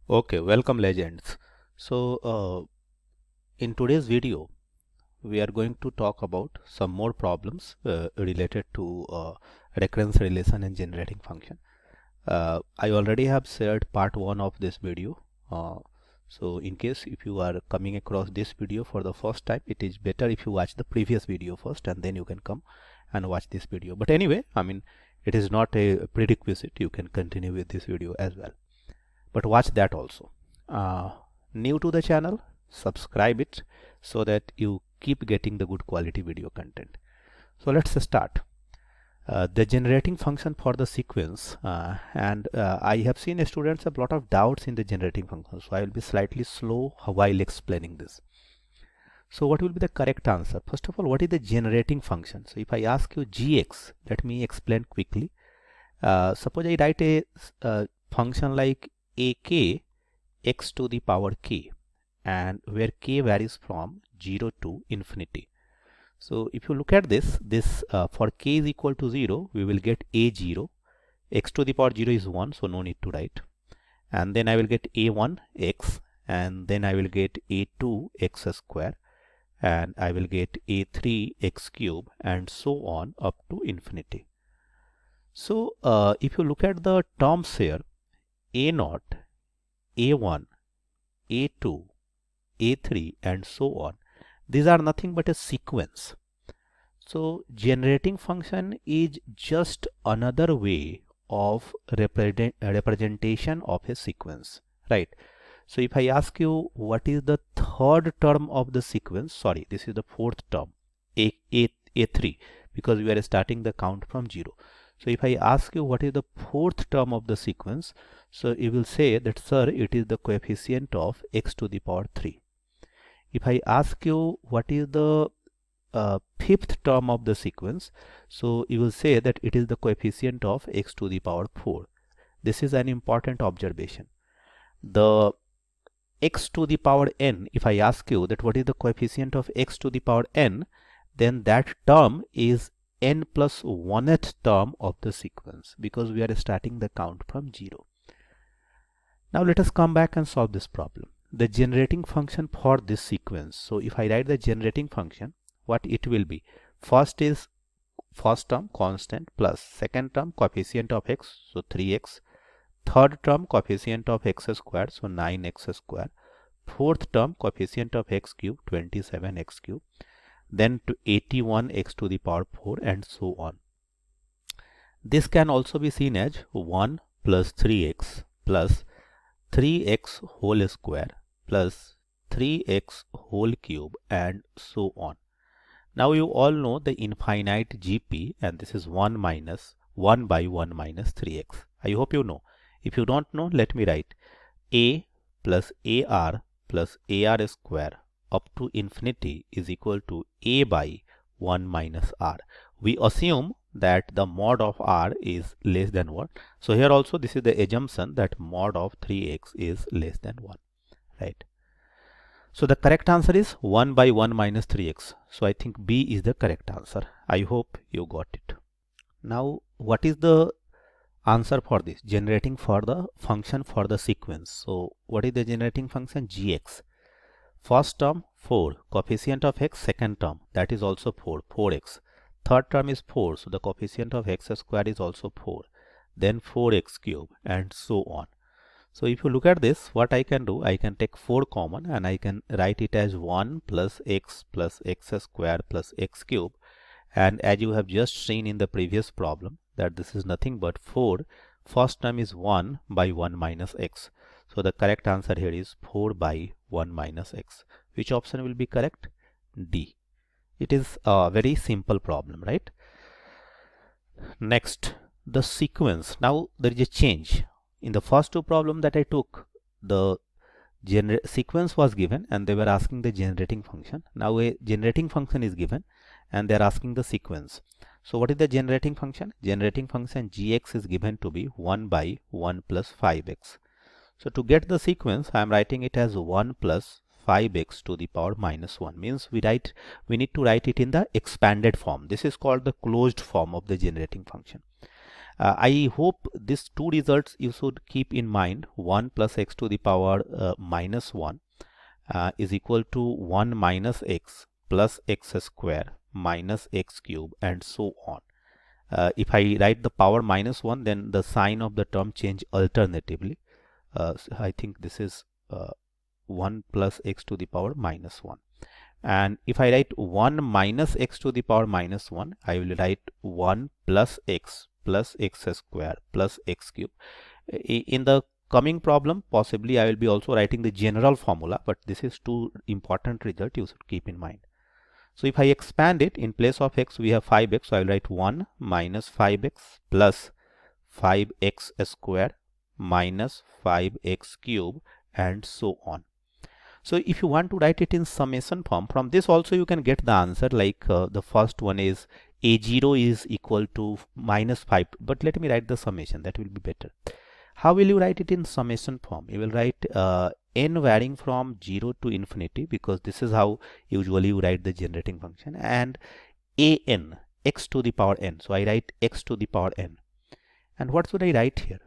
Okay, welcome legends. So in today's video we are going to talk about some more problems related to recurrence relation and generating function. I already have shared part 1 of this video. So in case if you are coming across this video for the first time, it is better if you watch the previous video first and then you can come and watch this video. But anyway, I mean, it is not a prerequisite. You can continue with this video as well, but watch that also. New to the channel, subscribe it so that you keep getting the good quality video content. So let's start. The generating function for the sequence, and I have seen students have a lot of doubts in the generating function, so I will be slightly slow while explaining this. So what will be the correct answer? First of all, what is the generating function? So if I ask you gx, let me explain quickly. Suppose I write a function like ak x to the power k, and where k varies from 0 to infinity. So if you look at this for k is equal to 0, we will get a0, x to the power 0 is 1, so no need to write, and then I will get a1 x, and then I will get a2 x square, and I will get a3 x cube, and so on up to infinity. So if you look at the terms here, a0, a1, a2, a3 and so on, these are nothing but a sequence. So generating function is just another way of representation of a sequence, right? So if I ask you what is the third term of the sequence, sorry, this is the fourth term, a3, because we are starting the count from 0. So if I ask you what is the fourth term of the sequence, so you will say that, sir, it is the coefficient of x to the power 3. If I ask you what is the fifth term of the sequence, so you will say that it is the coefficient of x to the power 4. This is an important observation. The x to the power n, if I ask you that what is the coefficient of x to the power n, then that term is n plus 1th term of the sequence, because we are starting the count from 0. Now let us come back and solve this problem. The generating function for this sequence. So if I write the generating function, what it will be? First is first term constant plus second term coefficient of x, so 3x. Third term coefficient of x square, so 9x square. Fourth term coefficient of x cube, 27x cube. Then to 81x to the power 4 and so on. This can also be seen as 1 plus 3x plus 3x whole square plus 3x whole cube and so on. Now you all know the infinite GP, and this is 1 minus 1 by 1 minus 3x. I hope you know. If you don't know, let me write a plus ar plus ar square up to infinity is equal to a by 1 minus r. We assume that the mod of r is less than 1. So here also this is the assumption that mod of 3x is less than 1, right? So the correct answer is 1 by 1 minus 3x. So I think B is the correct answer. I hope you got it. Now what is the answer for this? Generating for the function for the sequence. So what is the generating function? Gx. First term 4, coefficient of x, second term, that is also 4, 4x. Third term is 4, so the coefficient of x square is also 4. Then 4x cube and so on. So if you look at this, what I can do, I can take 4 common and I can write it as 1 plus x square plus x cube. And as you have just seen in the previous problem, that this is nothing but 4. First term is 1 by 1 minus x. So the correct answer here is 4 by 1 minus x. Which option will be correct? D. It is a very simple problem, right? Next, the sequence. Now there is a change. In the first two problems that I took, the sequence was given and they were asking the generating function. Now a generating function is given and they are asking the sequence. So what is the generating function? Generating function gx is given to be 1 by 1 plus 5x. So to get the sequence, I am writing it as 1 plus 5x to the power minus 1. Means we need to write it in the expanded form. This is called the closed form of the generating function. I hope these two results you should keep in mind. 1 plus x to the power minus 1 is equal to 1 minus x plus x square minus x cube, and so on. If I write the power minus 1, then the sign of the term change alternatively. So I think this is 1 plus x to the power minus 1. And if I write 1 minus x to the power minus 1, I will write 1 plus x square plus x cube. In the coming problem, possibly I will be also writing the general formula, but this is two important result you should keep in mind. So if I expand it, in place of x we have 5x, so I will write 1 minus 5x plus 5x square minus 5x cube, and so on. So if you want to write it in summation form, from this also you can get the answer, like the first one is a0 is equal to minus 5, but let me write the summation, that will be better. How will you write it in summation form? You will write n varying from 0 to infinity, because this is how usually you write the generating function, and an x to the power n. So I write x to the power n. And what should I write here?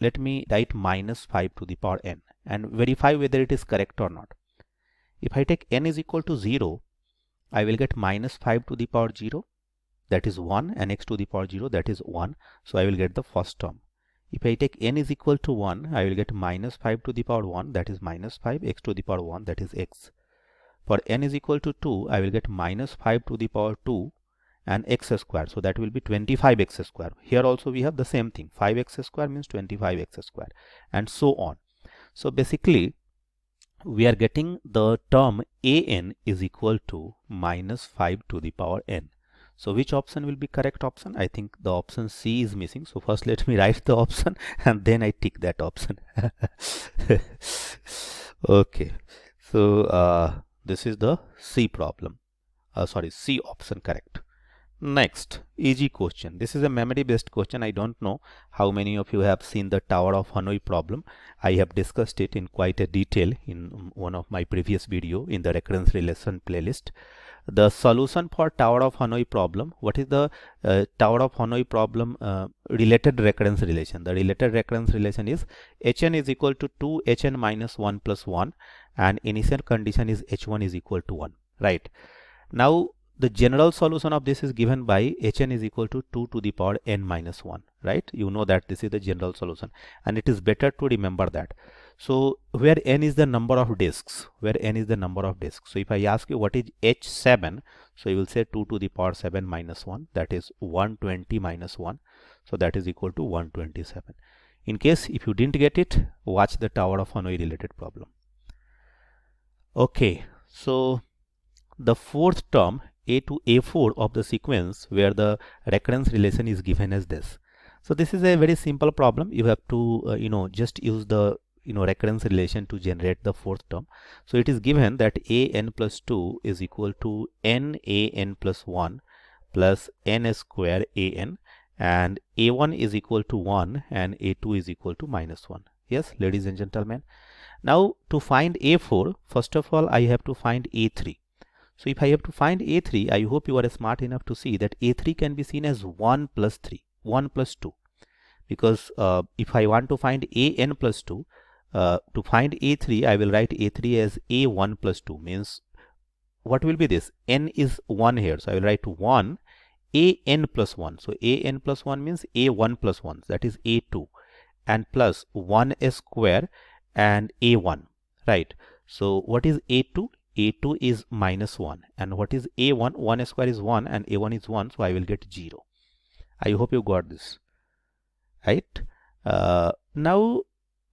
Let me write minus 5 to the power n and verify whether it is correct or not. If I take n is equal to 0, I will get minus 5 to the power 0, that is 1, and x to the power 0, that is 1. So I will get the first term. If I take n is equal to 1, I will get minus 5 to the power 1, that is minus 5, x to the power 1, that is x. For n is equal to 2, I will get minus 5 to the power 2 and x square, so that will be 25x square. Here also we have the same thing, 5x square means 25x square, and so on. So basically we are getting the term an is equal to minus 5 to the power n. So which option will be correct option? I think the option C is missing. So first let me write the option and then I tick that option. Okay, so this is the C problem. C option correct. Next, easy question. This is a memory based question. I don't know how many of you have seen the Tower of Hanoi problem. I have discussed it in quite a detail in one of my previous video in the recurrence relation playlist. The solution for Tower of Hanoi problem. What is the Tower of Hanoi problem related recurrence relation? The related recurrence relation is Hn is equal to 2 Hn minus 1 plus 1, and initial condition is H1 is equal to 1, right? Now the general solution of this is given by Hn is equal to 2 to the power n minus 1, right? You know that this is the general solution, and it is better to remember that. So where n is the number of disks, So if I ask you what is H7, so you will say 2 to the power 7 minus 1, that is 120 minus 1, so that is equal to 127. In case if you didn't get it, watch the Tower of Hanoi related problem. Okay, so the fourth term, a to a4 of the sequence, where the recurrence relation is given as this. So this is a very simple problem. You have to just use the recurrence relation to generate the fourth term. So it is given that an plus 2 is equal to n plus 1 plus n square an, and a1 is equal to 1 and a2 is equal to minus 1. Yes, ladies and gentlemen. Now to find a4, first of all I have to find a3. So if I have to find a3, I hope you are smart enough to see that a3 can be seen as 1 plus 3, 1 plus 2. Because if I want to find an plus 2, to find a3, I will write a3 as a1 plus 2. Means what will be this? N is 1 here. So I will write 1 an plus 1. So an plus 1 means a1 plus 1. That is a2. And plus 1 square and a1. Right. So what is a2? a2 is minus 1, and what is a1? 1 square is 1 and a1 is 1, so I will get 0. I hope you got this, right? Now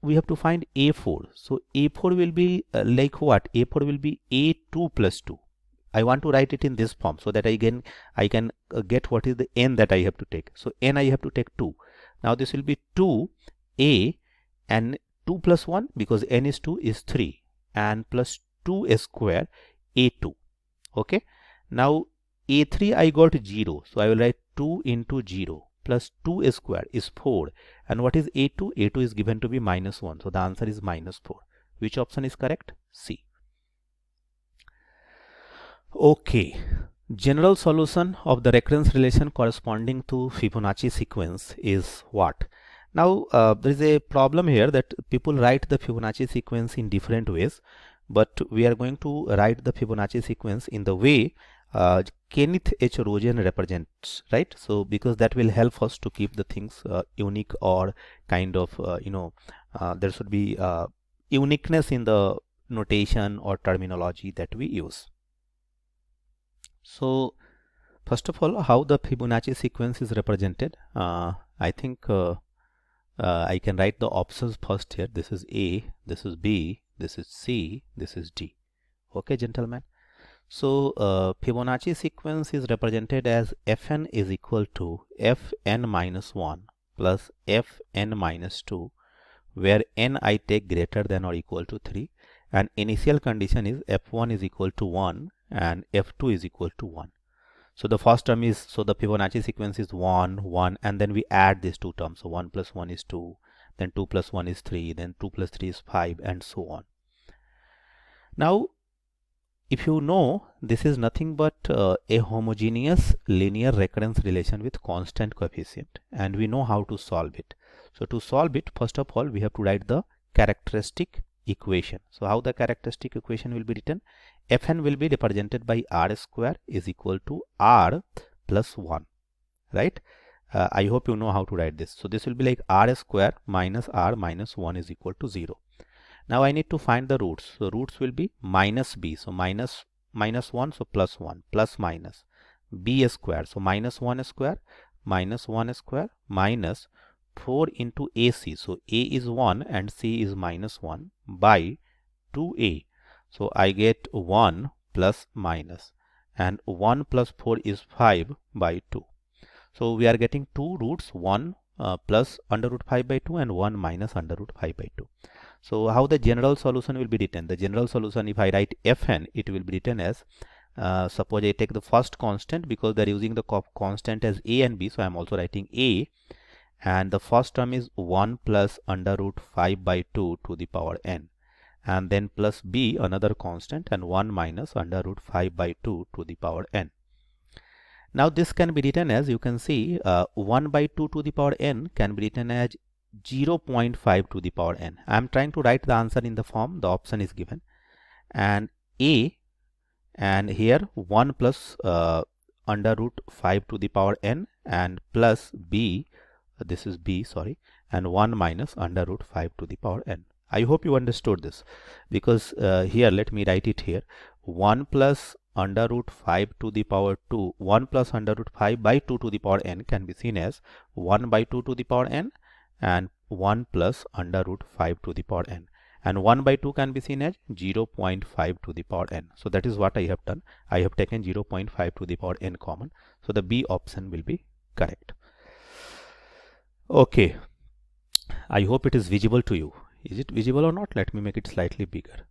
we have to find a4. So a4 will be like what? a4 will be a2 plus 2. I want to write it in this form so that I can get what is the n that I have to take. So n I have to take 2. Now this will be 2a and 2 plus 1, because n is 2 is 3, and plus 2 square a2. Okay, now a3 I got 0, so I will write 2 into 0 plus 2 square is 4, and what is a2? a2 is given to be minus 1, so the answer is minus 4. Which option is correct? C. Okay, General solution of the recurrence relation corresponding to Fibonacci sequence is what? Now there is a problem here that people write the Fibonacci sequence in different ways, but we are going to write the Fibonacci sequence in the way Kenneth H. Rosen represents, right? So because that will help us to keep the things unique, or kind of there should be uniqueness in the notation or terminology that we use. So first of all, how the Fibonacci sequence is represented, I think I can write the options first here. This is A, this is B, this is C, this is D. Okay, gentlemen. So Fibonacci sequence is represented as Fn is equal to Fn minus 1 plus Fn minus 2, where n I take greater than or equal to 3, and initial condition is F1 is equal to 1 and F2 is equal to 1. So the first term is, so the Fibonacci sequence is 1, 1, and then we add these two terms. So 1 plus 1 is 2, then 2 plus 1 is 3, then 2 plus 3 is 5, and so on. Now, if you know, this is nothing but a homogeneous linear recurrence relation with constant coefficient, and we know how to solve it. So to solve it, first of all, we have to write the characteristic equation. So how the characteristic equation will be written? Fn will be represented by r square is equal to r plus 1, right? I hope you know how to write this. So this will be like r square minus r minus 1 is equal to 0. Now I need to find the roots. So roots will be minus b, so minus 1, so plus 1, plus minus b square, so minus 1 square minus 1 square minus 4 into ac, so a is 1 and c is minus 1, by 2a. So I get 1 plus minus, and 1 plus 4 is 5 by 2. So we are getting two roots, 1 plus under root 5 by 2 and 1 minus under root 5 by 2. So how the general solution will be written? The general solution, if I write Fn, it will be written as, suppose I take the first constant, because they are using the constant as a and b, so I am also writing a, and the first term is 1 plus under root 5 by 2 to the power n, and then plus b, another constant, and 1 minus under root 5 by 2 to the power n. Now this can be written as, you can see 1 by 2 to the power n can be written as 0.5 to the power n. I am trying to write the answer in the form the option is given, and a, and here 1 plus under root 5 to the power n, and plus b, this is b, sorry, and 1 minus under root 5 to the power n. I hope you understood this, because here let me write it here. 1 plus under root 5 to the power 2, 1 plus under root 5 by 2 to the power n can be seen as 1 by 2 to the power n, and 1 plus under root 5 to the power n, and 1 by 2 can be seen as 0.5 to the power n. So that is what I have done. I have taken 0.5 to the power n common, so the B option will be correct. Okay, I hope it is visible to you. Is it visible or not? Let me make it slightly bigger.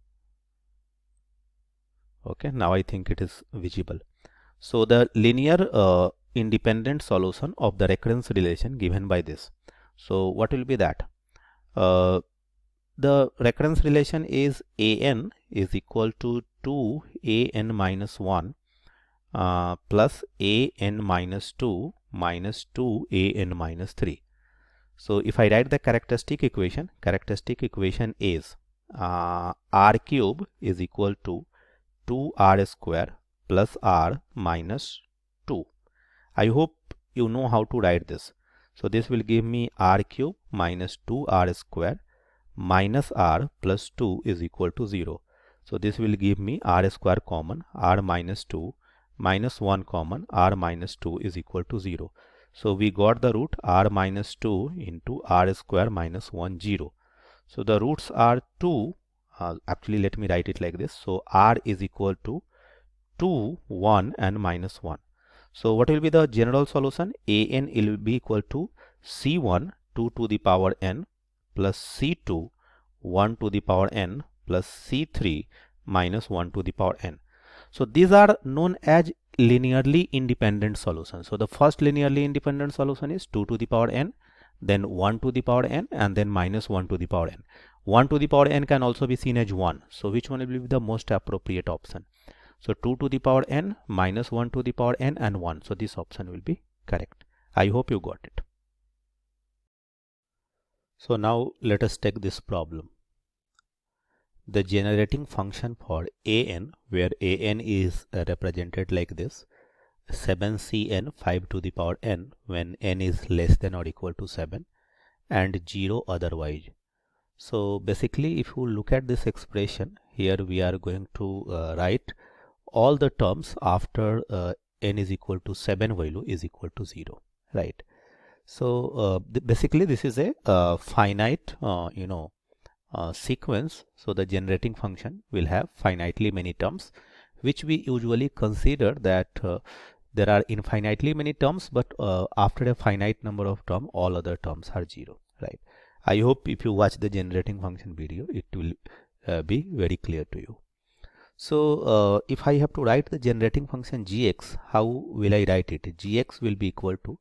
Okay, now I think it is visible. So the linear independent solution of the recurrence relation given by this. So what will be that? The recurrence relation is an is equal to 2an minus 1 plus an minus 2 minus 2an minus 3. So if I write the characteristic equation is r cube is equal to 2r square plus r minus 2. I hope you know how to write this. So this will give me r cube minus 2r square minus r plus 2 is equal to 0. So this will give me r square common, r minus 2 minus 1 common, r minus 2 is equal to 0. So we got the root r minus 2 into r square minus 1, 0. So the roots are 2. Actually let me write it like this. So r is equal to 2, 1 and minus 1. So what will be the general solution? An will be equal to C1 2 to the power n plus C2 1 to the power n plus C3 minus 1 to the power n. So these are known as linearly independent solutions. So the first linearly independent solution is 2 to the power n, then 1 to the power n, and then minus 1 to the power n. 1 to the power n can also be seen as 1. So which one will be the most appropriate option? So 2 to the power n minus 1 to the power n and 1. So this option will be correct. I hope you got it. So now let us take this problem. The generating function for an, where an is represented like this, 7cn 5 to the power n when n is less than or equal to 7 and 0 otherwise. So basically if you look at this expression here, we are going to write all the terms after n is equal to 7 value is equal to 0, right? So basically this is a finite sequence. So the generating function will have finitely many terms, which we usually consider that there are infinitely many terms, but after a finite number of terms all other terms are 0, right? I hope if you watch the generating function video it will be very clear to you. So if I have to write the generating function gx, how will I write it? Gx will be equal to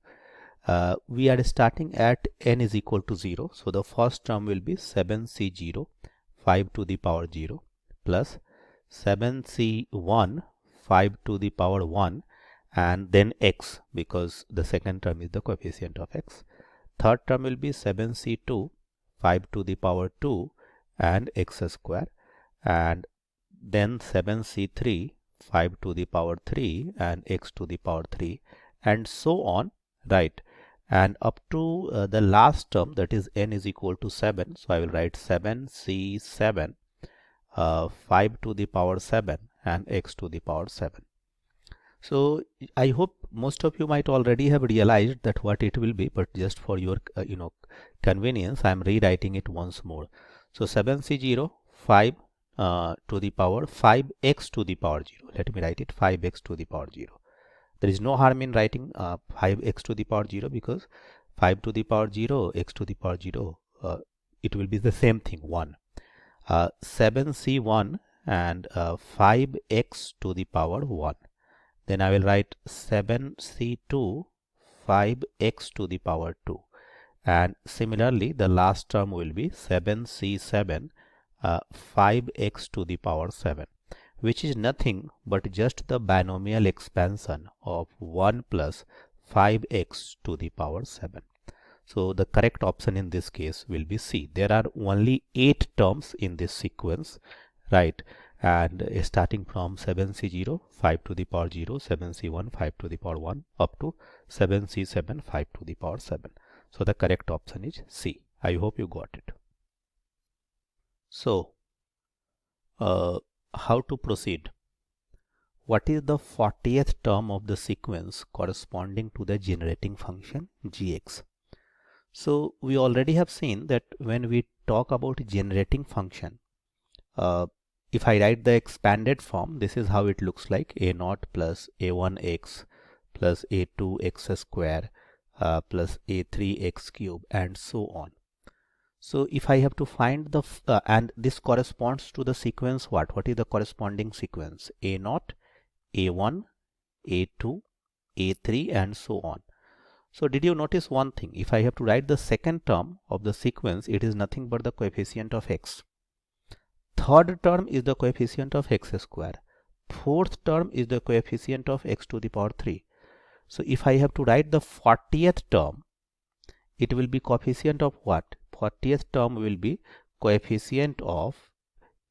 we are starting at n is equal to 0. So the first term will be 7c0 5 to the power 0 plus 7c1 5 to the power 1 and then x, because the second term is the coefficient of x. Third term will be 7c2 5 to the power 2 and x square, and then 7c3 5 to the power 3 and x to the power 3 and so on, right? And up to the last term, that is n is equal to 7. So I will write 7c7 5 to the power 7 and x to the power 7. So I hope most of you might already have realized that what it will be, but just for your convenience I am rewriting it once more. So 7c0 5 to the power 5x to the power 0. Let me write it 5x to the power 0. There is no harm in writing 5x to the power 0, because 5 to the power 0 x to the power 0 it will be the same thing, 1. 7c1 and 5x to the power 1. Then I will write 7c2 5x to the power 2, and similarly the last term will be 7c7 5x to the power 7, which is nothing but just the binomial expansion of 1 plus 5x to the power 7. So the correct option in this case will be C. There are only 8 terms in this sequence, right? And starting from 7c0 5 to the power 0, 7c1 5 to the power 1 up to 7c7 5 to the power 7. So the correct option is C. I hope you got it. So how to proceed? What is the 40th term of the sequence corresponding to the generating function gx? So we already have seen that when we talk about generating function, if I write the expanded form, this is how it looks like: a0 plus a1x plus a2x square plus a3x cube and so on. So if I have to find the and this corresponds to the sequence what is the corresponding sequence? a0, a1, a2, a3 and so on. So did you notice one thing? If I have to write the second term of the sequence, it is nothing but the coefficient of x. Third term is the coefficient of x square. Fourth term is the coefficient of x to the power 3. So if I have to write the 40th term, it will be coefficient of what? 40th term will be coefficient of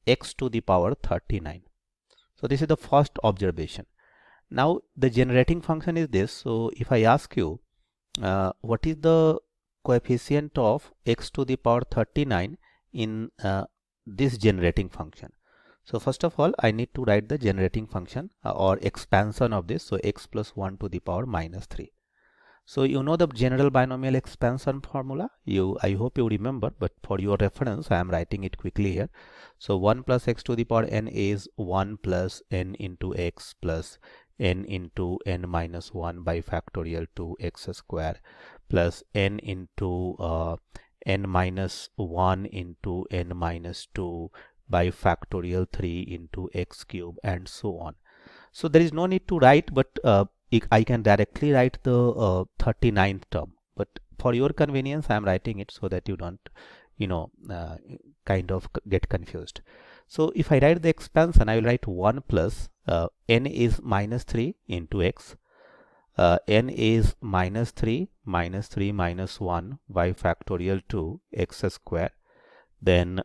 x to the power 39. So this is the first observation. Now the generating function is this. So if I ask you what is the coefficient of x to the power 39 in this generating function? So first of all I need to write the generating function or expansion of this. So x plus 1 to the power minus 3. So you know the general binomial expansion formula. I hope you remember, but for your reference I am writing it quickly here. So 1 plus x to the power n is 1 plus n into x plus n into n minus 1 by factorial 2 x square plus n into n minus 1 into n minus 2 by factorial 3 into x cube and so on. So there is no need to write, but I can directly write the 39th term, but for your convenience I am writing it so that you don't kind of get confused. So if I write the expansion, I will write 1 plus n is minus 3 into x. N is minus 3 minus 1 by factorial 2 x square. Then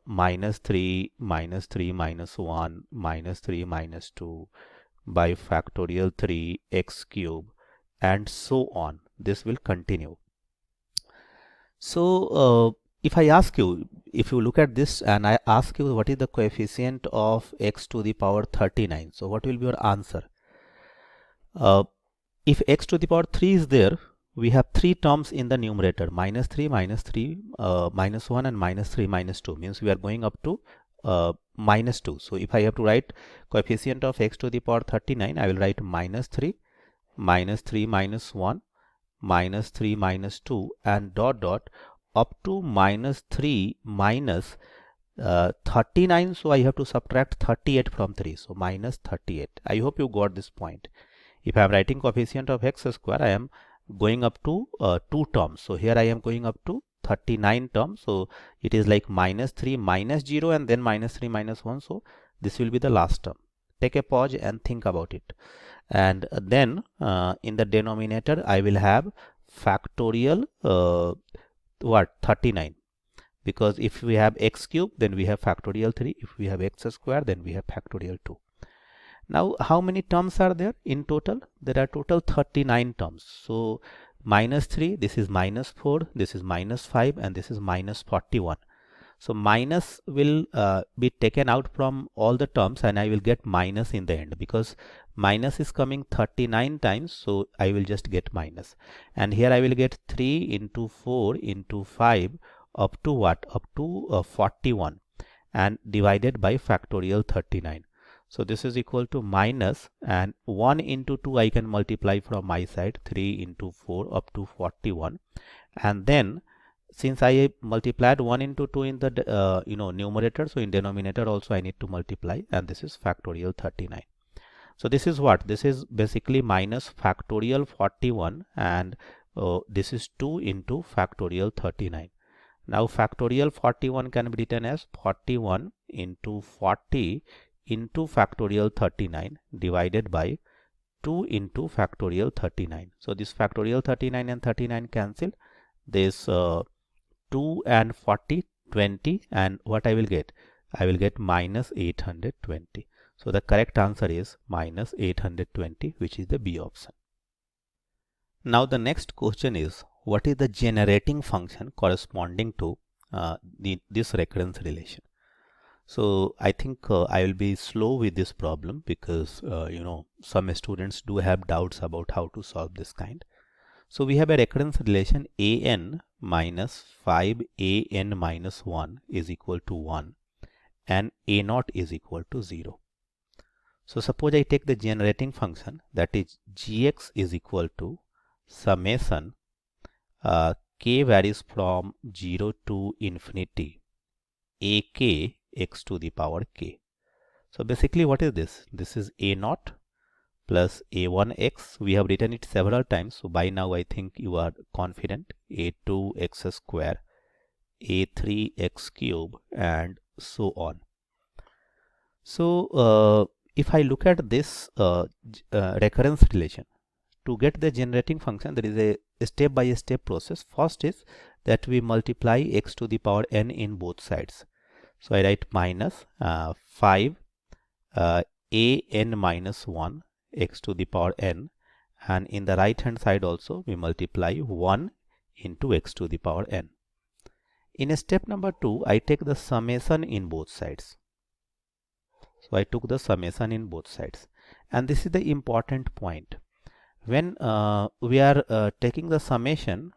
minus 3 minus 3 minus 1 minus 3 minus 2 by factorial 3 x cube, and so on. This will continue. So if I ask you, if you look at this and I ask you what is the coefficient of x to the power 39, so what will be your answer? If x to the power 3 is there, we have 3 terms in the numerator, minus 3, minus 3, minus 1 and minus 3, minus 2, means we are going up to minus 2. So if I have to write coefficient of x to the power 39, I will write minus 3, minus 3, minus 1, minus 3, minus 2 and dot dot up to minus 3 minus 39. So I have to subtract 38 from 3. So minus 38. I hope you got this point. If I am writing coefficient of x square, I am going up to 2 terms. So here I am going up to 39 terms. So it is like minus 3 minus 0 and then minus 3 minus 1. So this will be the last term. Take a pause and think about it. And then in the denominator I will have factorial 39, because if we have x cube then we have factorial 3, if we have x square then we have factorial 2. Now how many terms are there in total? There are total 39 terms. So minus 3, this is minus 4, this is minus 5 and this is minus 41. So minus will be taken out from all the terms and I will get minus in the end, because minus is coming 39 times, so I will just get minus. And here I will get 3 into 4 into 5 up to what? Up to 41 and divided by factorial 39. So this is equal to minus, and 1 into 2 I can multiply from my side, 3 into 4 up to 41, and then since I multiplied 1 into 2 in the numerator, so in denominator also I need to multiply, and this is factorial 39. So this is what? This is basically minus factorial 41, and this is 2 into factorial 39. Now factorial 41 can be written as 41 into 40 into factorial 39 divided by 2 into factorial 39. So this factorial 39 and 39 cancel. This 2 and 40, 20, and what I will get? I will get minus 820. So the correct answer is minus 820, which is the B option. Now the next question is, what is the generating function corresponding to this recurrence relation? So I think I will be slow with this problem, because some students do have doubts about how to solve this kind. So we have a recurrence relation an minus 5an minus 1 is equal to 1 and a naught is equal to 0. So suppose I take the generating function, that is gx is equal to summation k varies from 0 to infinity ak x to the power k. So basically what is this? This is a naught plus a1x. We have written it several times, so by now I think you are confident. A2x square, a3x cube, and so on. So if I look at this recurrence relation, to get the generating function there is a step-by-step process. First is that we multiply x to the power n in both sides. So I write minus 5 an minus 1 x to the power n, and in the right hand side also we multiply 1 into x to the power n. In step number 2, I take the summation in both sides. So I took the summation in both sides, and this is the important point. When we are taking the summation,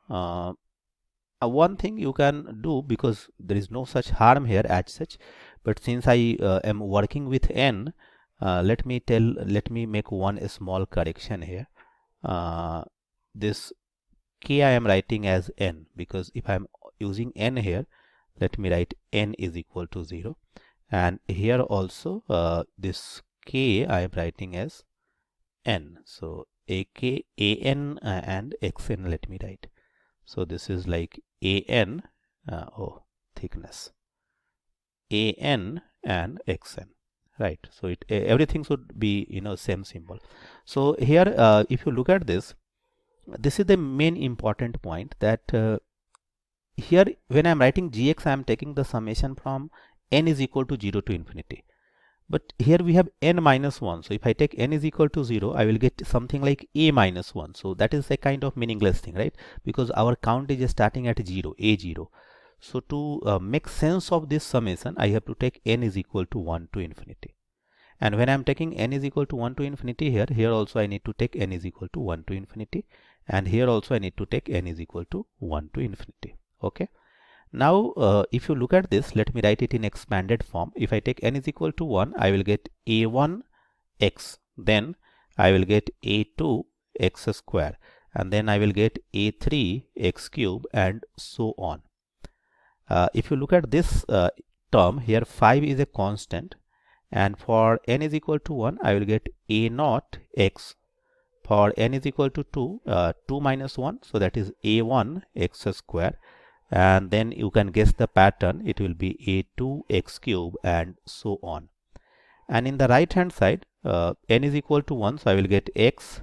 one thing you can do, because there is no such harm here as such, but since I am working with n, let me make one small correction here. This k I am writing as n, because if I am using n here, let me write n is equal to 0, and here also this k I am writing as n. So ak, an and xn let me write. So this is like an thickness, an and xn, right? So everything should be same symbol. So here if you look at this, this is the main important point, that here when I'm writing gx, I'm taking the summation from n is equal to 0 to infinity. But here we have n minus 1. So if I take n is equal to 0, I will get something like a minus 1. So that is a kind of meaningless thing, right? Because our count is starting at 0, a0. So to make sense of this summation, I have to take n is equal to 1 to infinity. And when I'm taking n is equal to 1 to infinity, here also I need to take n is equal to 1 to infinity. And here also I need to take n is equal to 1 to infinity. Okay. Now if you look at this, let me write it in expanded form. If I take n is equal to 1, I will get a1 x, then I will get a2 x square, and then I will get a3 x cube, and so on. If you look at this term here, 5 is a constant, and for n is equal to 1, I will get a0 x. For n is equal to 2, 2 minus 1, so that is a1 x square. And then you can guess the pattern, it will be a2 x cube, and so on. And in the right hand side, n is equal to 1, so I will get x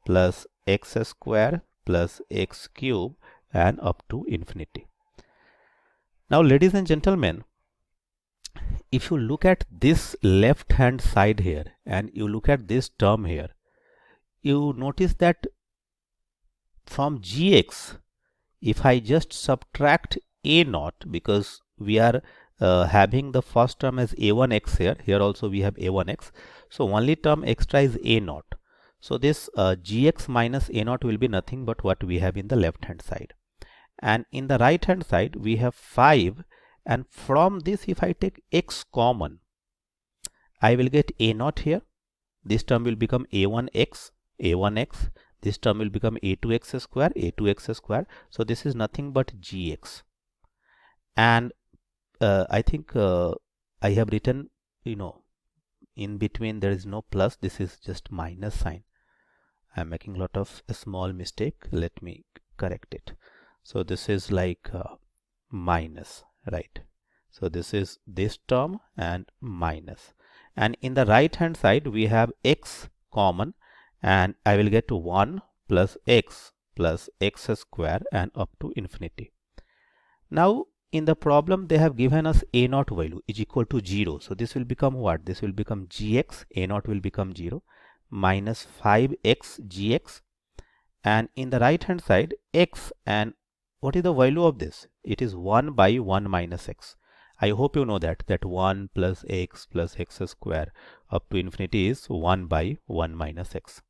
plus x square plus x cube, and up to infinity. Now ladies and gentlemen, if you look at this left hand side here and you look at this term here, you notice that from gx, if I just subtract a0, because we are having the first term as a1x here also we have a1x, so only term extra is a0. So this gx minus a0 will be nothing but what we have in the left hand side. And in the right hand side we have 5, and from this if I take x common, I will get a0 here. This term will become a1x, a1x. This term will become a2x square, a2x square. So this is nothing but gx. And I think I have written, in between there is no plus. This is just minus sign. I am making a lot of a small mistake. Let me correct it. So this is like minus, right? So this is this term and minus. And in the right hand side we have x common, and I will get to 1 plus x square, and up to infinity. Now in the problem they have given us a0 value is equal to 0. So this will become what? This will become gx, a0 will become 0, minus 5x gx, and in the right hand side x, and what is the value of this? It is 1 by 1 minus x. I hope you know that 1 plus x square up to infinity is 1 by 1 minus x.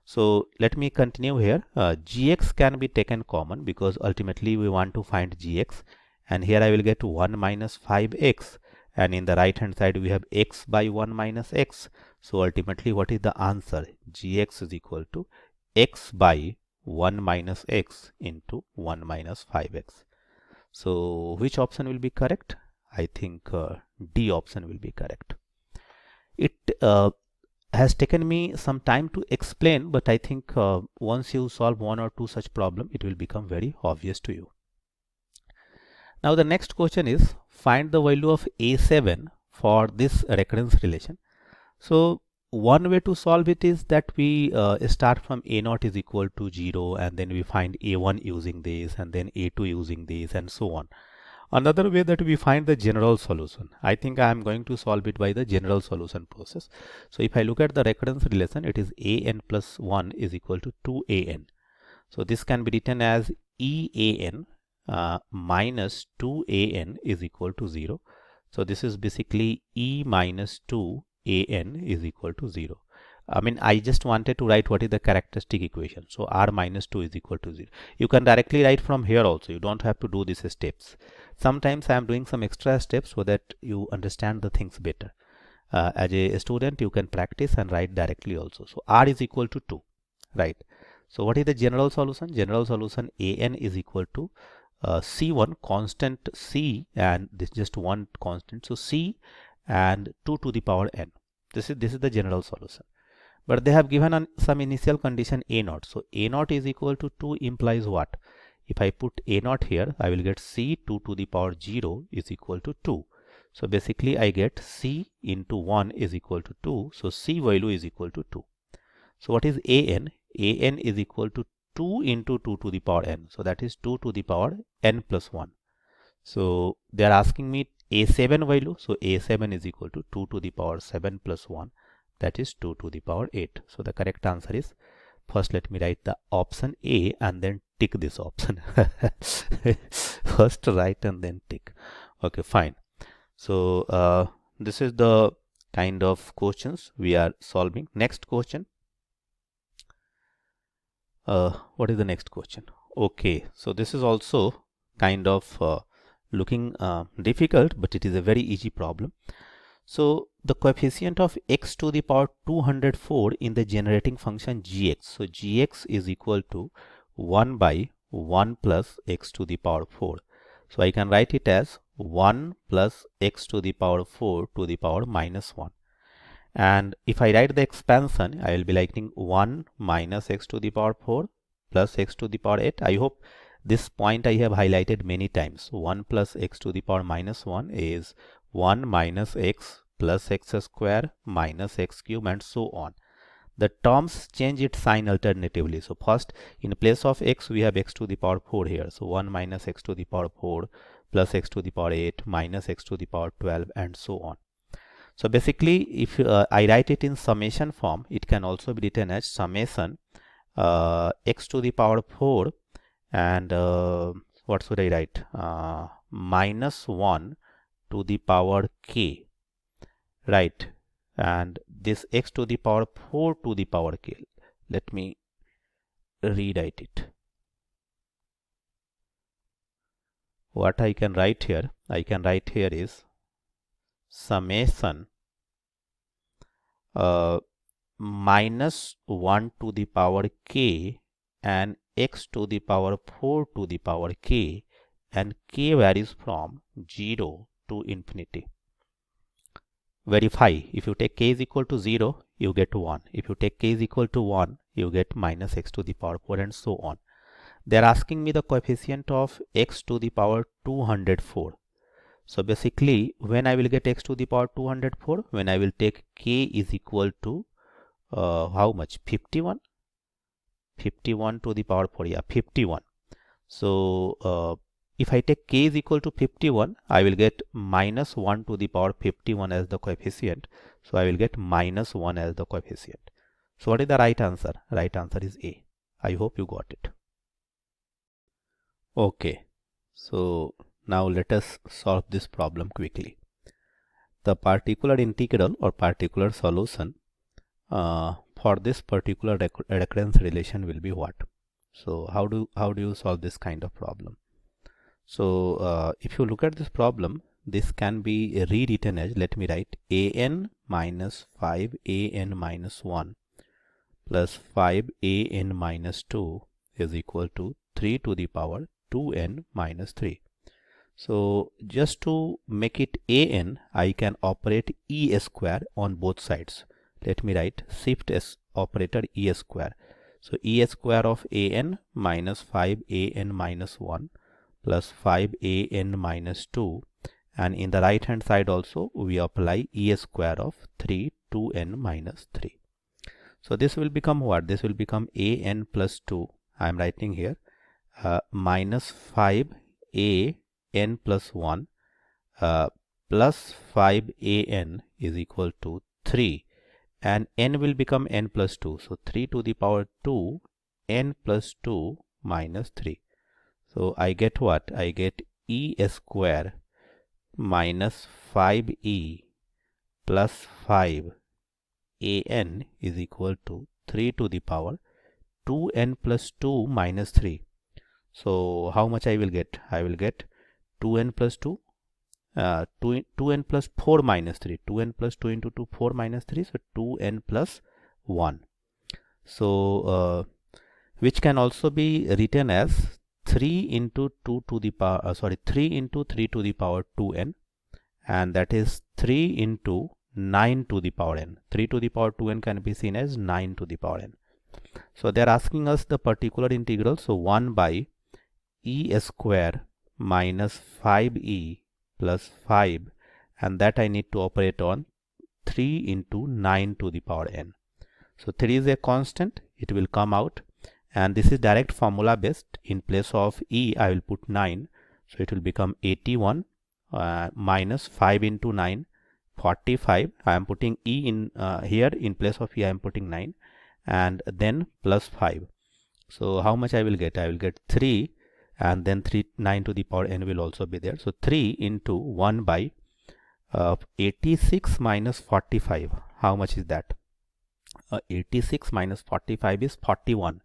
So let me continue here. Gx can be taken common because ultimately we want to find gx, and here I will get 1 minus 5x, and in the right hand side we have x by 1 minus x. So ultimately what is the answer? Gx is equal to x by 1 minus x into 1 minus 5x. So which option will be correct? I think D option will be correct. It has taken me some time to explain, but I think once you solve one or two such problem, it will become very obvious to you. Now the next question is, find the value of a7 for this recurrence relation. So one way to solve it is that we start from a0 is equal to 0, and then we find a1 using this, and then a2 using this, and so on. Another way that we find the general solution, I think I am going to solve it by the general solution process. So if I look at the recurrence relation, it is an plus 1 is equal to 2an. So this can be written as ean minus 2an is equal to 0. So this is basically e minus 2an is equal to 0. I mean, I just wanted to write what is the characteristic equation. So r minus 2 is equal to 0. You can directly write from here also. You don't have to do these steps. Sometimes I am doing some extra steps so that you understand the things better. As a student, you can practice and write directly also. So r is equal to 2, right? So what is the general solution? General solution an is equal to c1 constant c, and this is just one constant. So c and 2 to the power n. This is the general solution. But they have given some initial condition a0. So a0 is equal to 2 implies what? If I put a0 here, I will get c 2 to the power 0 is equal to 2. So basically I get c into 1 is equal to 2. So c value is equal to 2. So what is an? An is equal to 2 into 2 to the power n. So that is 2 to the power n plus 1. So they are asking me a7 value. So a7 is equal to 2 to the power 7 plus 1. That is 2 to the power 8. So the correct answer is, first let me write the option A and then tick this option. First write and then tick. Okay, fine. So this is the kind of questions we are solving. Next question. What is the next question? Okay, so this is also kind of looking difficult, but it is a very easy problem. So the coefficient of x to the power 204 in the generating function gx. So gx is equal to 1 by 1 plus x to the power 4. So I can write it as 1 plus x to the power 4 to the power minus 1. And if I write the expansion, I will be writing 1 minus x to the power 4 plus x to the power 8. I hope this point I have highlighted many times. 1 plus x to the power minus 1 is 1 minus x plus x square minus x cube and so on. The terms change its sign alternatively. So first, in place of x, we have x to the power 4 here. So 1 minus x to the power 4 plus x to the power 8 minus x to the power 12 and so on. So basically, if I write it in summation form, it can also be written as summation x to the power 4 and what should I write? Minus 1 to the power k, right? And this x to the power 4 to the power k. Let me rewrite it. What I can write here? I can write here is summation minus 1 to the power k and x to the power 4 to the power k, and k varies from 0 to infinity. Verify. If you take k is equal to 0, you get 1. If you take k is equal to 1, you get minus x to the power 4 and so on. They are asking me the coefficient of x to the power 204. So basically, when I will get x to the power 204, when I will take k is equal to how much? 51? 51 to the power 4, yeah, 51. So if I take k is equal to 51, I will get minus 1 to the power 51 as the coefficient. So I will get minus 1 as the coefficient. So what is the right answer? Right answer is A. I hope you got it. Okay, so now let us solve this problem quickly. The particular integral or particular solution for this particular recurrence relation will be what? So how do you solve this kind of problem? So if you look at this problem, this can be rewritten as, let me write, an minus 5 an minus 1 plus 5 an minus 2 is equal to 3 to the power 2n minus 3. So just to make it an, I can operate e square on both sides. Let me write shift s operator e square. So e square of an minus 5 an minus 1 plus 5 an minus 2, and in the right hand side also we apply e square of 3 2n minus 3. So this will become what? This will become an plus 2. I am writing here minus 5 an plus 1 plus 5 an is equal to 3, and n will become n plus 2. So 3 to the power 2 n plus 2 minus 3. So I get what? I get e square minus 5e plus 5 an is equal to 3 to the power 2n plus 2 minus 3. So how much I will get? I will get 2n plus 2, 2n plus 4 minus 3. 2n plus 2 into 2, 4 minus 3. So 2n plus 1. So which can also be written as 3 into 2 to the power 3 into 3 to the power 2n, and that is 3 into 9 to the power n. 3 to the power 2n can be seen as 9 to the power n. So they are asking us the particular integral. So 1 by e square minus 5e plus 5, and that I need to operate on 3 into 9 to the power n. So 3 is a constant, it will come out, and this is direct formula based. In place of e I will put 9, so it will become 81 minus 5 into 9, 45. I am putting e in here, in place of e I am putting 9, and then plus 5. So how much I will get? I will get 3, and then 9 to the power n will also be there. So 3 into 1 by 86 minus 45. How much is that? 86 minus 45 is 41,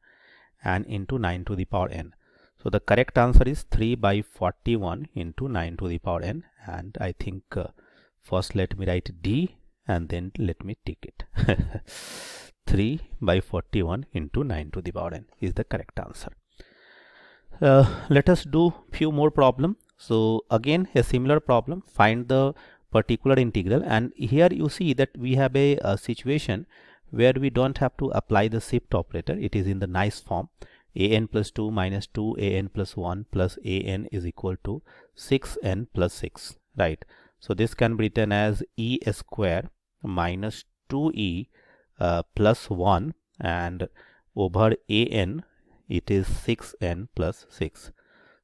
and into 9 to the power n. So the correct answer is 3 by 41 into 9 to the power n, and I think first let me write D and then let me tick it. 3 by 41 into 9 to the power n is the correct answer. Let us do few more problem. So again a similar problem, find the particular integral, and here you see that we have a situation where we don't have to apply the shift operator. It is in the nice form, an plus 2 minus 2 an plus 1 plus an is equal to 6n plus 6, right? So this can be written as e square minus 2e plus 1, and over an it is 6n plus 6.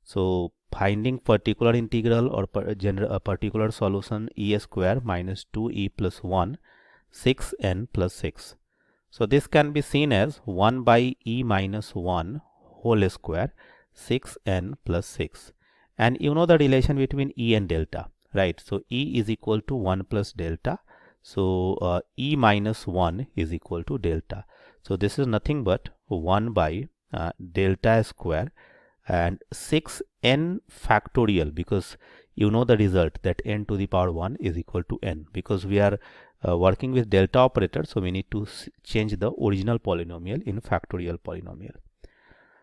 So finding particular integral or a particular solution, e square minus 2e plus 1, 6n plus 6. So this can be seen as 1 by e minus 1 whole square, 6n plus 6. And you know the relation between e and delta, right? So e is equal to 1 plus delta. So e minus 1 is equal to delta. So this is nothing but 1 by delta square and 6n factorial, because you know the result that n to the power 1 is equal to n. Because we are working with delta operator, so we need to change the original polynomial in factorial polynomial.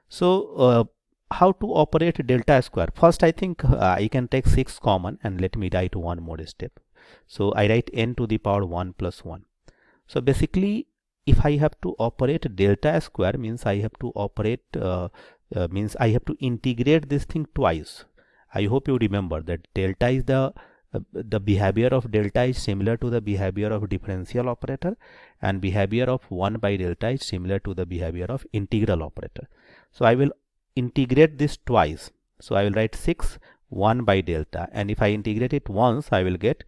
So how to operate delta square? First I think I can take 6 common, and let me write one more step. So I write n to the power 1 plus 1. So basically if I have to operate delta square, means I have to operate means I have to integrate this thing twice. I hope you remember that delta is the behavior of delta is similar to the behavior of differential operator, and behavior of 1 by delta is similar to the behavior of integral operator. So I will integrate this twice. So I will write 6 1 by delta, and if I integrate it once I will get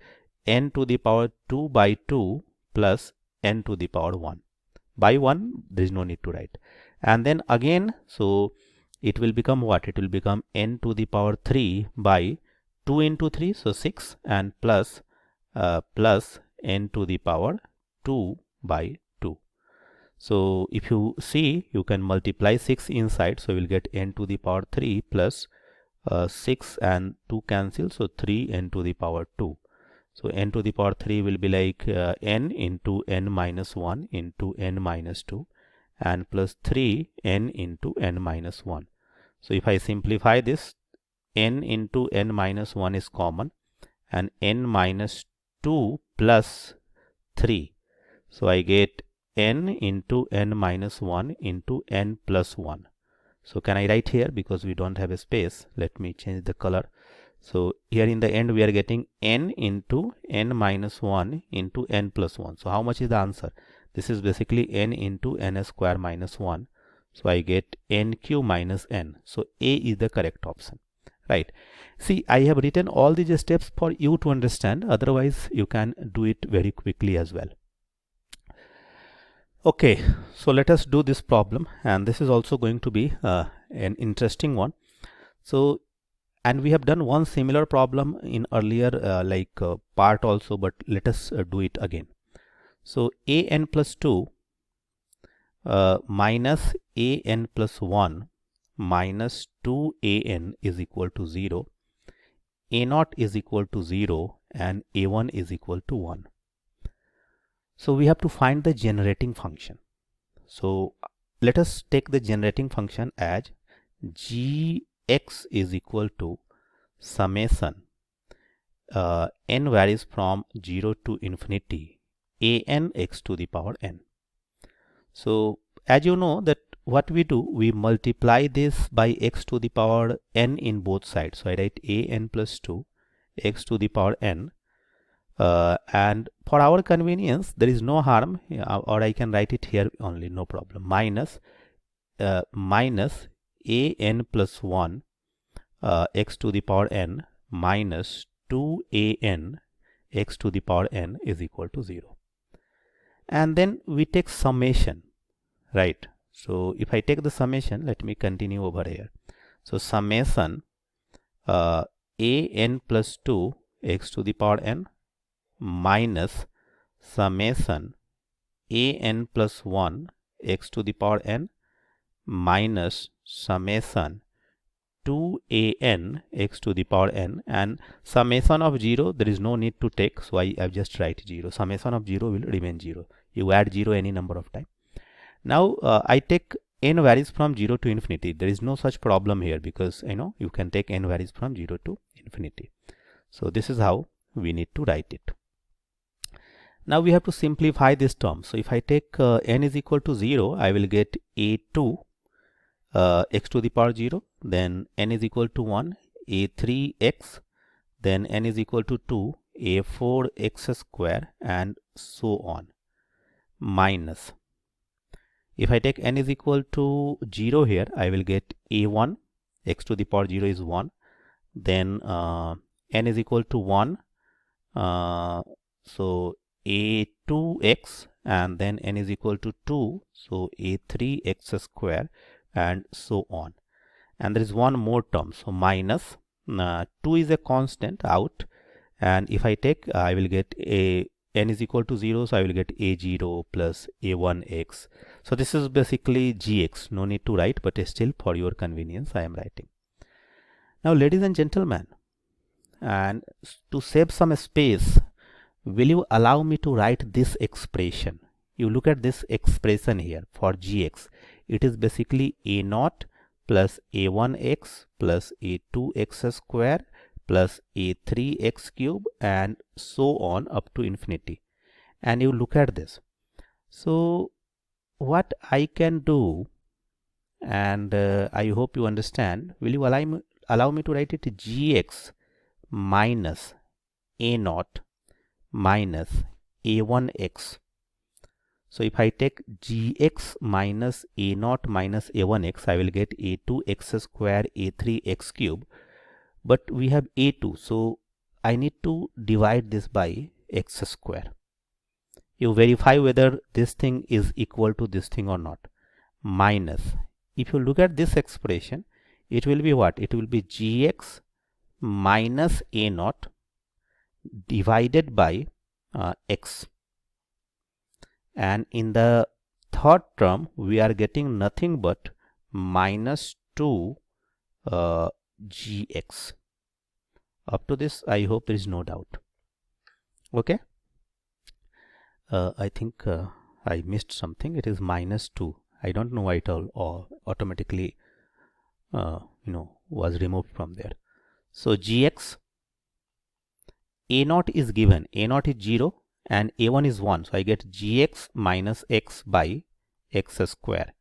n to the power 2 by 2 plus n to the power 1. By 1 there is no need to write. And then again, so it will become what? It will become n to the power 3 by 2 into 3, so 6, and plus n to the power 2 by 2. So if you see, you can multiply 6 inside, so you will get n to the power 3 plus 6 and 2 cancel, so 3 n to the power 2. So n to the power 3 will be like n into n minus 1 into n minus 2, and plus 3 n into n minus 1. So if I simplify this, n into n minus 1 is common, and n minus 2 plus 3. So I get n into n minus 1 into n plus 1. So can I write here, because we don't have a space? Let me change the color. So here in the end we are getting n into n minus 1 into n plus 1. So how much is the answer? This is basically n into n square minus 1. So I get nq minus n. So A is the correct option, right? See, I have written all these steps for you to understand, otherwise you can do it very quickly as well. Okay, so let us do this problem, and this is also going to be an interesting one. So, and we have done one similar problem in earlier part also, but let us do it again. So an plus 2 minus an plus 1 minus 2an is equal to 0, a0 is equal to 0, and a1 is equal to 1. So we have to find the generating function. So let us take the generating function as gx is equal to summation n varies from 0 to infinity an x to the power n. So as you know that what we do, we multiply this by x to the power n in both sides. So I write an plus 2 x to the power n and for our convenience there is no harm, or I can write it here only, no problem. Minus a n plus 1 x to the power n minus 2a_n x to the power n is equal to 0. And then we take summation, right? So if I take the summation, let me continue over here. So summation a_n plus 2 x to the power n minus summation a_n plus 1 x to the power n minus summation 2a_n x to the power n, and summation of 0 there is no need to take, so I just write 0. Summation of 0 will remain 0. You add 0 any number of time. Now I take n varies from 0 to infinity. There is no such problem here because you can take n varies from 0 to infinity. So this is how we need to write it. Now we have to simplify this term. So if I take n is equal to 0, I will get a2 x to the power 0, then n is equal to 1, a3x, then n is equal to 2, a4x square, and so on, minus. If I take n is equal to 0 here, I will get a1 x to the power 0 is 1, then n is equal to 1, so a2x, and then n is equal to 2, so a3x square, and so on. And there is one more term, so minus 2 is a constant out, and if I take I will get a n is equal to 0, so I will get a0 plus a1x. So this is basically gx, no need to write, but still for your convenience I am writing. Now ladies and gentlemen, and to save some space, will you allow me to write this expression? You look at this expression here for gx. It is basically a0 plus a1x plus a2x square plus a3x cube and so on up to infinity. And you look at this. So what I can do, and I hope you understand, will you allow me to write it gx minus a0 minus a1x. So if I take gx minus a0 minus a1x, I will get a2x square a3x cube, but we have a2, so I need to divide this by x square. You verify whether this thing is equal to this thing or not. Minus, if you look at this expression, it will be what? It will be gx minus a0 divided by x. And in the third term we are getting nothing but minus 2 gx. Up to this I hope there is no doubt. Okay, I think I missed something. It is minus 2. I don't know why it all automatically was removed from there. So gx, a0 is given, a0 is 0 and a1 is 1, so I get gx minus x by x square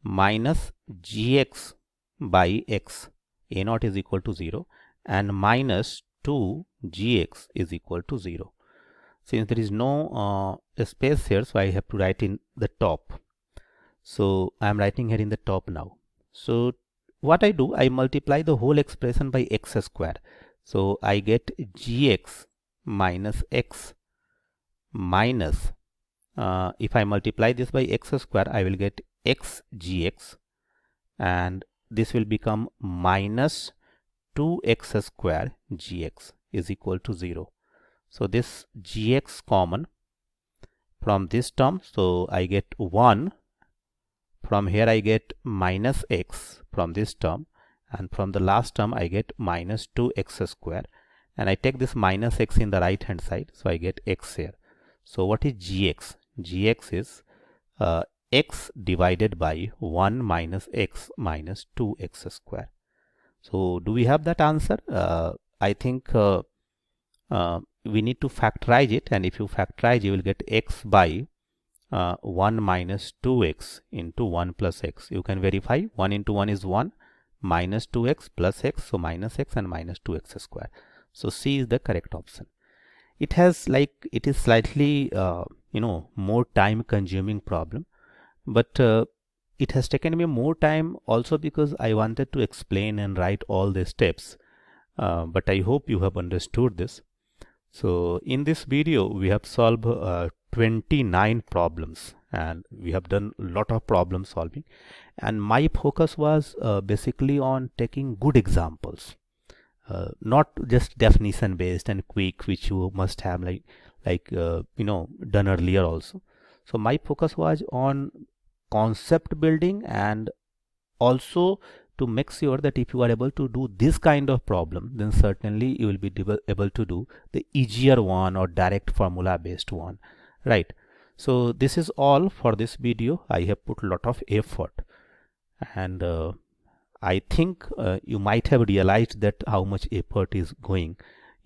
minus gx by x, a0 is equal to 0, and minus 2 gx is equal to 0. Since there is no space here, so I have to write in the top. So I am writing here in the top now. So what I do, I multiply the whole expression by x square. So I get gx minus x minus, if I multiply this by x square, I will get x gx, and this will become minus 2x square gx is equal to 0. So this gx common from this term, so I get 1. From here I get minus x from this term, and from the last term I get minus 2x square, and I take this minus x in the right hand side, so I get x here. So what is gx? Gx is x divided by 1 minus x minus 2x square. So do we have that answer? I think we need to factorize it, and if you factorize you will get x by 1 minus 2x into 1 plus x. You can verify 1 into 1 is 1, minus 2x plus x, so minus x and minus 2x square. So C is the correct option. it is slightly more time consuming problem, but it has taken me more time also because I wanted to explain and write all the steps, but I hope you have understood this. So in this video we have solved 29 problems, and we have done a lot of problem solving, and my focus was basically on taking good examples, not just definition based and quick, which you must have done earlier also. So my focus was on concept building, and also to make sure that if you are able to do this kind of problem, then certainly you will be able to do the easier one or direct formula based one, right? So this is all for this video. I have put a lot of effort, and I think you might have realized that how much effort is going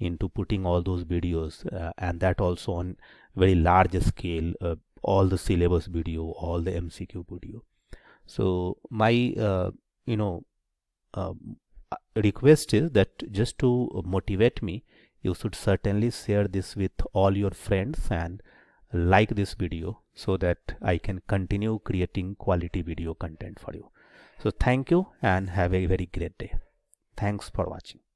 into putting all those videos, and that also on very large scale, all the syllabus video, all the MCQ video. So my you know uh, request is that just to motivate me, you should certainly share this with all your friends and like this video so that I can continue creating quality video content for you. So thank you and have a very great day. Thanks for watching.